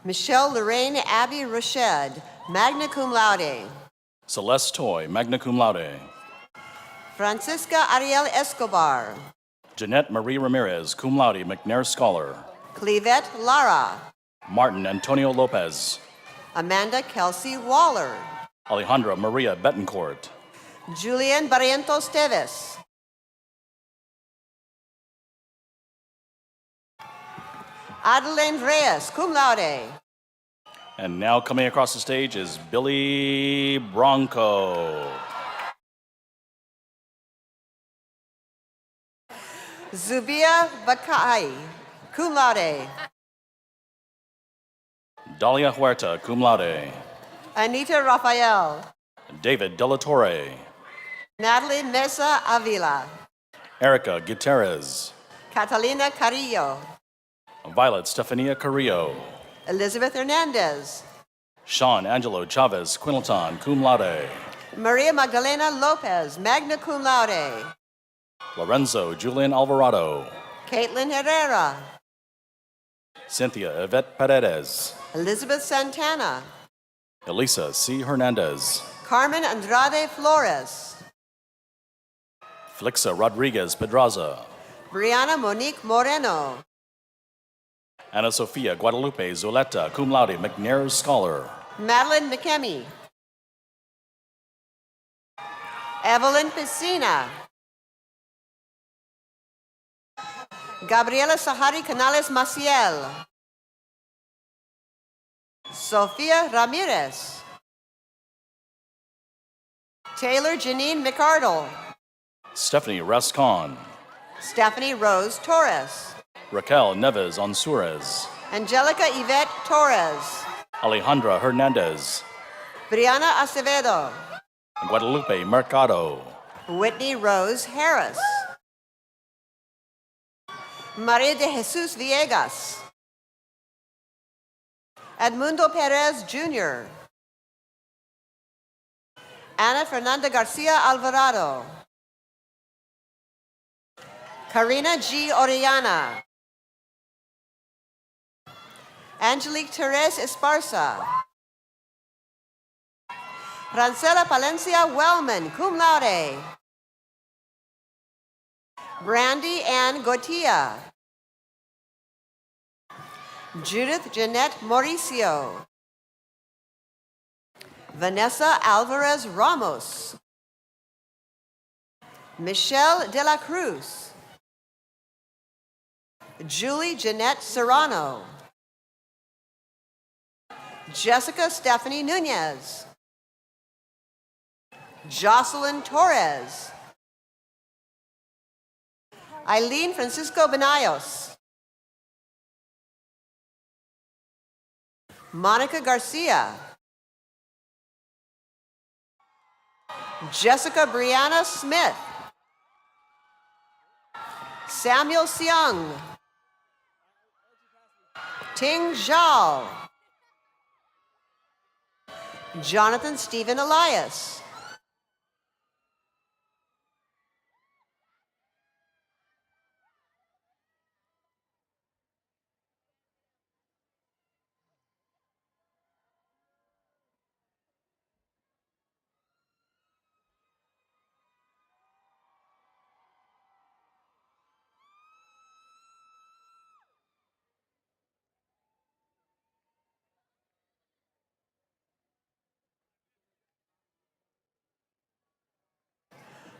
S10: Michelle Lorraine Abby Rochelle, magna cum laude.
S11: Celeste Toy, magna cum laude.
S10: Francisca Ariel Escobar.
S11: Jeanette Marie Ramirez, cum laude, McNair Scholar.
S10: Clevette Lara.
S11: Martin Antonio Lopez.
S10: Amanda Kelsey Waller.
S11: Alejandra Maria Betancourt.
S10: Julian Barrientos Teves. Adeline Reyes, cum laude.
S11: And now coming across the stage is Billy Bronco.
S10: Zubia Bakai, cum laude.
S11: Dalia Huerta, cum laude.
S10: Anita Rafael.
S11: David De La Torre.
S10: Natalie Mesa Avila.
S11: Erica Gutierrez.
S10: Catalina Carrillo.
S11: Violet Stefania Carrillo.
S10: Elizabeth Hernandez.
S11: Sean Angelo Chavez Quinilton, cum laude.
S10: Maria Magdalena Lopez, magna cum laude.
S11: Lorenzo Julian Alvarado.
S10: Caitlin Herrera.
S11: Cynthia Yvette Paredes.
S10: Elizabeth Santana.
S11: Elisa C. Hernandez.
S10: Carmen Andrade Flores.
S11: Flixa Rodriguez Pedraza.
S10: Brianna Monique Moreno.
S11: Ana Sofia Guadalupe Zuleta, cum laude, McNair Scholar.
S10: Madeline McKemmy. Evelyn Piscina. Gabriela Sahari Canales Maciel. Sofia Ramirez. Taylor Janine McArdle.
S11: Stephanie Rascon.
S10: Stephanie Rose Torres.
S11: Raquel Neves Ansures.
S10: Angelica Yvette Torres.
S11: Alejandra Hernandez.
S10: Brianna Acevedo.
S11: Guadalupe Mercado.
S10: Whitney Rose Harris. Maria de Jesus Villegas. Edmundo Perez Jr. Ana Fernanda Garcia Alvarado. Karina G. Orellana. Angelique Therese Esparza. Francela Palencia Wellman, cum laude. Brandy Ann Gotia. Judith Jeanette Mauricio. Vanessa Alvarez Ramos. Michelle De La Cruz. Julie Jeanette Serrano. Jessica Stephanie Nunez. Jocelyn Torres. Eileen Francisco Benayos. Monica Garcia. Jessica Brianna Smith. Samuel Siang. Ting Zhao. Jonathan Stephen Elias.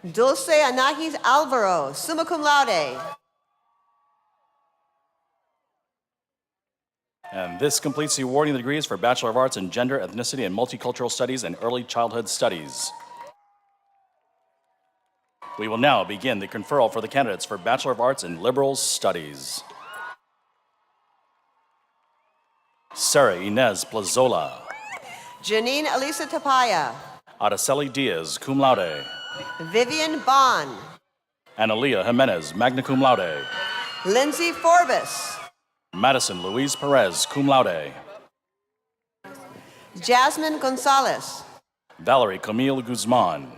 S10: Dulce Anahis Alvaro, summa cum laude.
S11: And this completes the awarding of the degrees for Bachelor of Arts in Gender, Ethnicity, and Multicultural Studies and Early Childhood Studies. We will now begin the conferral for the candidates for Bachelor of Arts in Liberal Studies. Sarah Inez Plazola.
S10: Janine Elisa Tapaya.
S11: Araceli Diaz, cum laude.
S10: Vivian Bond.
S11: Analia Jimenez, magna cum laude.
S10: Lindsay Forbes.
S11: Madison Louise Perez, cum laude.
S10: Jasmine Gonzalez.
S11: Valerie Camille Guzman.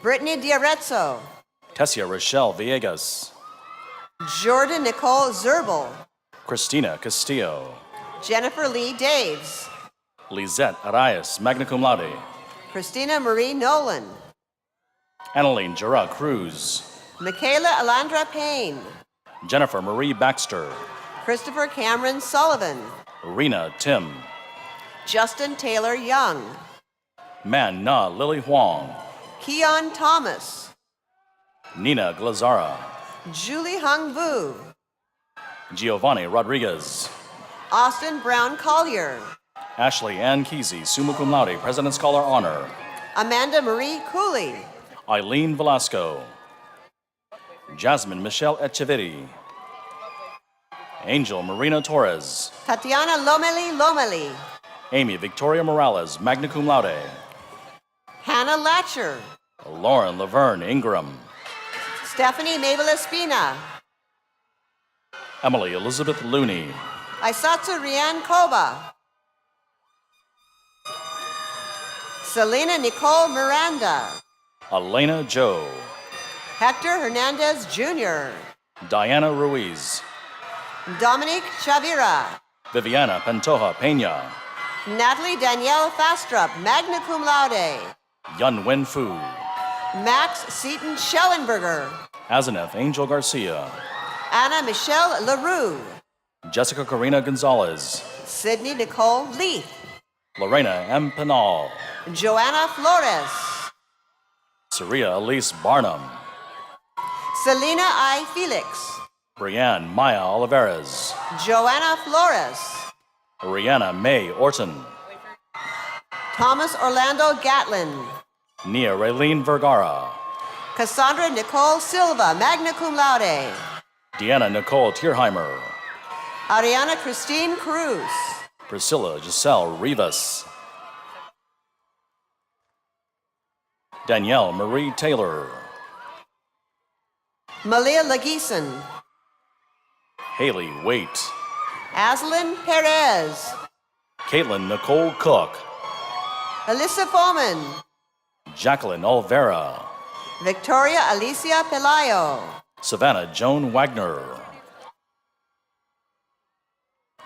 S10: Brittany Diarezzo.
S11: Tessia Rochelle Villegas.
S10: Jordan Nicole Zerbel.
S11: Christina Castillo.
S10: Jennifer Lee Daves.
S11: Lizette Arias, magna cum laude.
S10: Christina Marie Nolan.
S11: Annalene Jara Cruz.
S10: Michaela Alandra Payne.
S11: Jennifer Marie Baxter.
S10: Christopher Cameron Sullivan.
S11: Rena Tim.
S10: Justin Taylor Young.
S11: Man Na Lily Huang.
S10: Keon Thomas.
S11: Nina Glazara.
S10: Julie Hung Vu.
S11: Giovanni Rodriguez.
S10: Austin Brown Collier.
S11: Ashley Ann Kesey, summa cum laude, President's Scholar Honor.
S10: Amanda Marie Cooley.
S11: Eileen Velasco. Jasmine Michelle Echeverri. Angel Marina Torres.
S10: Tatiana Lomeli.
S11: Amy Victoria Morales, magna cum laude.
S10: Hannah Latcher.
S11: Lauren Laverne Ingram.
S10: Stephanie Mabel Espina.
S11: Emily Elizabeth Looney.
S10: Aisatsu Rian Koba. Selena Nicole Miranda.
S11: Elena Joe.
S10: Hector Hernandez Jr.
S11: Diana Ruiz.
S10: Dominique Chavira.
S11: Viviana Pantoja Peña.
S10: Natalie Danielle Fastrup, magna cum laude.
S11: Yun Wen Fu.
S10: Max Seaton Schellenberger.
S11: Azeneth Angel Garcia.
S10: Anna Michelle LaRue.
S11: Jessica Corina Gonzalez.
S10: Sydney Nicole Leith.
S11: Lorena M. Penal.
S10: Joanna Flores.
S11: Saria Elise Barnum.
S10: Selena I. Felix.
S11: Brianne Maya Olivares.
S10: Joanna Flores.
S11: Rihanna May Orton.
S10: Thomas Orlando Gatlin.
S11: Nia Raylene Vergara.
S10: Cassandra Nicole Silva, magna cum laude.
S11: Deanna Nicole Tierheimer.
S10: Ariana Christine Cruz.
S11: Priscilla Giselle Rivas. Danielle Marie Taylor.
S10: Malia Lageson.
S11: Haley Waite.
S10: Aslan Perez.
S11: Caitlin Nicole Cook.
S10: Alyssa Foreman.
S11: Jacqueline Olvera.
S10: Victoria Alicia Pelayo.
S11: Savannah Joan Wagner.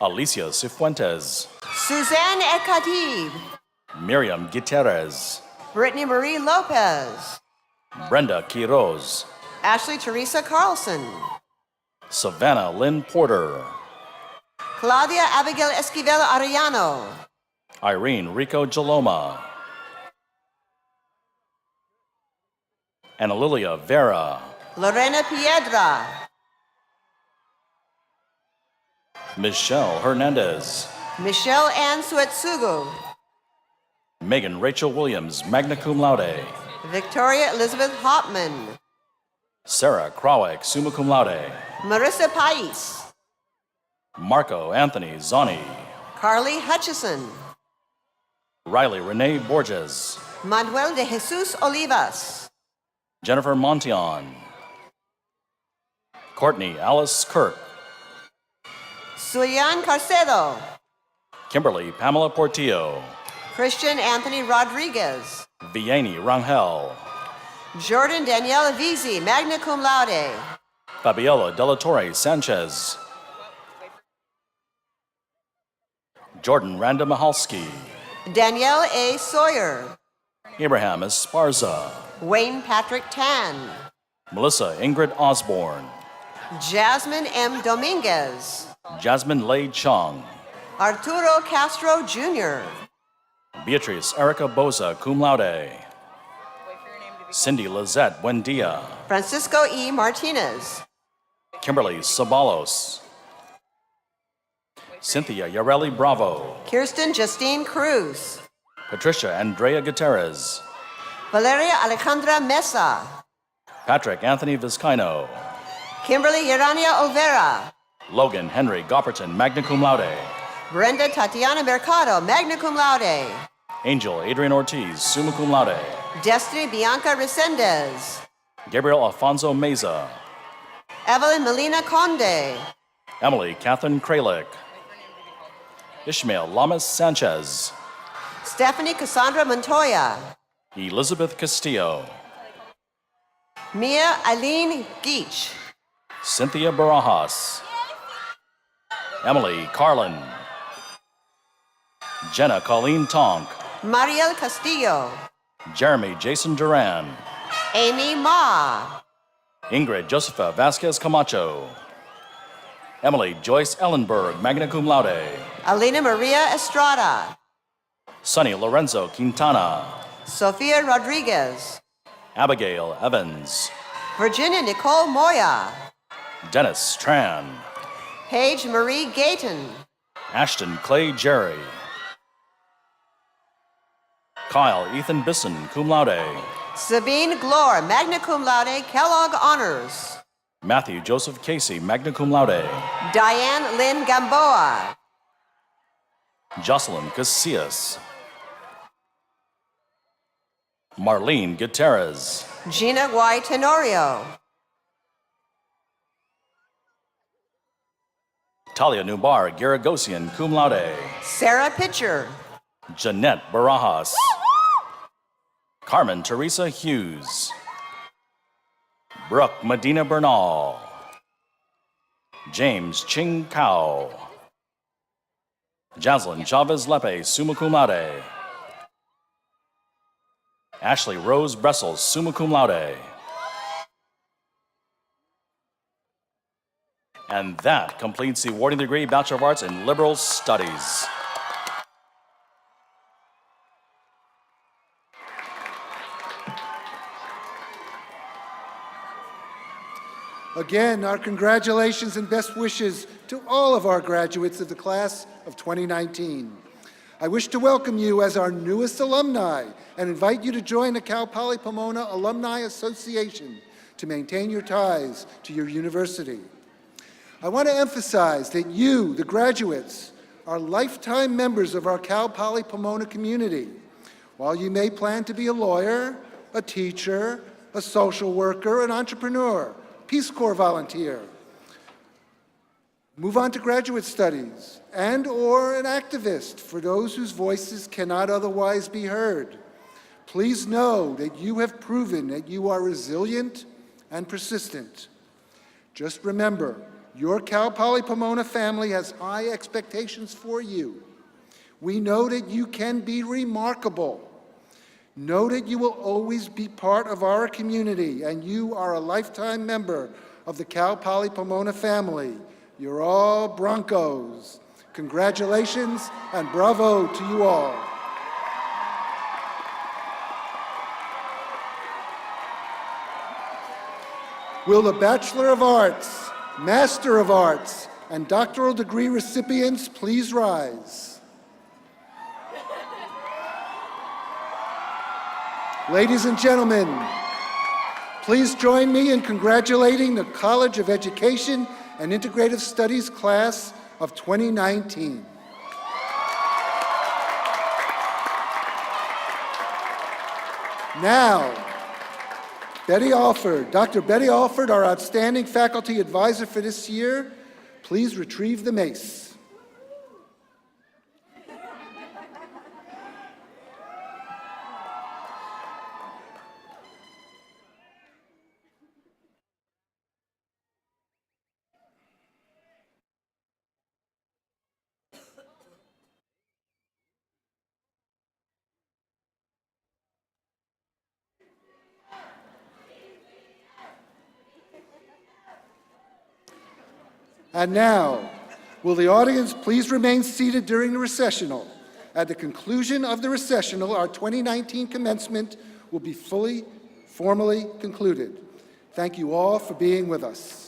S11: Alicia Cifuentes.
S10: Suzanne Ekatib.
S11: Miriam Gutierrez.
S10: Brittany Marie Lopez.
S11: Brenda Quiroz.
S10: Ashley Teresa Carlson.
S11: Savannah Lynn Porter.
S10: Claudia Abigail Esquivel Arellano.
S11: Irene Rico Jaloma. Ana Lilia Vera.
S10: Lorena Piedra.
S11: Michelle Hernandez.
S10: Michelle Ann Suetsugu.
S11: Megan Rachel Williams, magna cum laude.
S10: Victoria Elizabeth Hopman.
S11: Sarah Krawick, summa cum laude.
S10: Marissa Pais.
S11: Marco Anthony Zani.
S10: Carly Hutchison.
S11: Riley Renee Borges.
S10: Manuel de Jesus Olivas.
S11: Jennifer Montion. Courtney Alice Kirk.
S10: Suyan Carcedo.
S11: Kimberly Pamela Portillo.
S10: Christian Anthony Rodriguez.
S11: Vianney Rangel.
S10: Jordan Daniela Vizi, magna cum laude.
S11: Fabiola Delatorre Sanchez. Jordan Randa Mahalski.
S10: Danielle A. Sawyer.
S11: Abraham Esparza.
S10: Wayne Patrick Tan.
S11: Melissa Ingrid Osborne.
S10: Jasmine M. Dominguez.
S11: Jasmine Lei Chung.
S10: Arturo Castro Jr.
S11: Beatrice Erica Boza, cum laude. Cindy Lizette Buendia,
S10: Francisco E. Martinez,
S11: Kimberly Sabalos, Cynthia Yareli Bravo,
S10: Kirsten Justine Cruz,
S11: Patricia Andrea Gutierrez,
S10: Valeria Alejandra Mesa,
S11: Patrick Anthony Vizcaino,
S10: Kimberly Urania Overa,
S11: Logan Henry Gopperton, magna cum laude,
S10: Brenda Tatiana Mercado, magna cum laude,
S11: Angel Adrian Ortiz, summa cum laude,
S10: Destiny Bianca Resendez,
S11: Gabriel Alfonso Meza,
S10: Evelyn Melina Conde,
S11: Emily Catherine Kralik, Ishmael Lamas Sanchez,
S10: Stephanie Cassandra Montoya,
S11: Elizabeth Castillo,
S10: Mia Eileen Geach,
S11: Cynthia Barajas, Emily Carlin, Jenna Colleen Tonk,
S10: Mariel Castillo,
S11: Jeremy Jason Duran,
S10: Amy Ma,
S11: Ingrid Josefa Vasquez Camacho, Emily Joyce Ellenberg, magna cum laude,
S10: Alina Maria Estrada,
S11: Sonny Lorenzo Quintana,
S10: Sofia Rodriguez,
S11: Abigail Evans,
S10: Virginia Nicole Moya,
S11: Dennis Tran,
S10: Paige Marie Gayton,
S11: Ashton Clay Jerry, Kyle Ethan Bisson, cum laude,
S10: Sabine Glore, magna cum laude, Kellogg Honors,
S11: Matthew Joseph Casey, magna cum laude,
S10: Diane Lynn Gamboa,
S11: Jocelyn Casillas, Marlene Gutierrez,
S10: Gina Guay Tenorio,
S11: Talia Nubar Garagosian, cum laude,
S10: Sarah Pitcher,
S11: Jeanette Barajas, Carmen Teresa Hughes, Brooke Medina Bernal, James Ching Kao, Jaslyn Chavez Lepe, summa cum laude, Ashley Rose Bressels, summa cum laude. And that completes the awarding degree Bachelor of Arts in Liberal Studies.
S3: Again, our congratulations and best wishes to all of our graduates of the class of 2019. I wish to welcome you as our newest alumni and invite you to join the Cal Poly Pomona Alumni Association to maintain your ties to your university. I want to emphasize that you, the graduates, are lifetime members of our Cal Poly Pomona community. While you may plan to be a lawyer, a teacher, a social worker, an entrepreneur, Peace Corps volunteer, move on to graduate studies, and/or an activist for those whose voices cannot otherwise be heard. Please know that you have proven that you are resilient and persistent. Just remember, your Cal Poly Pomona family has high expectations for you. We know that you can be remarkable. Know that you will always be part of our community, and you are a lifetime member of the Cal Poly Pomona family. You're all Broncos. Congratulations and bravo to you all. Will the Bachelor of Arts, Master of Arts, and doctoral degree recipients please rise? Ladies and gentlemen, please join me in congratulating the College of Education and Integrative Studies class of 2019. Now, Betty Alford, Dr. Betty Alford, our outstanding faculty advisor for this year, please retrieve the mace. And now, will the audience please remain seated during the recessional? At the conclusion of the recessional, our 2019 commencement will be formally concluded. Thank you all for being with us.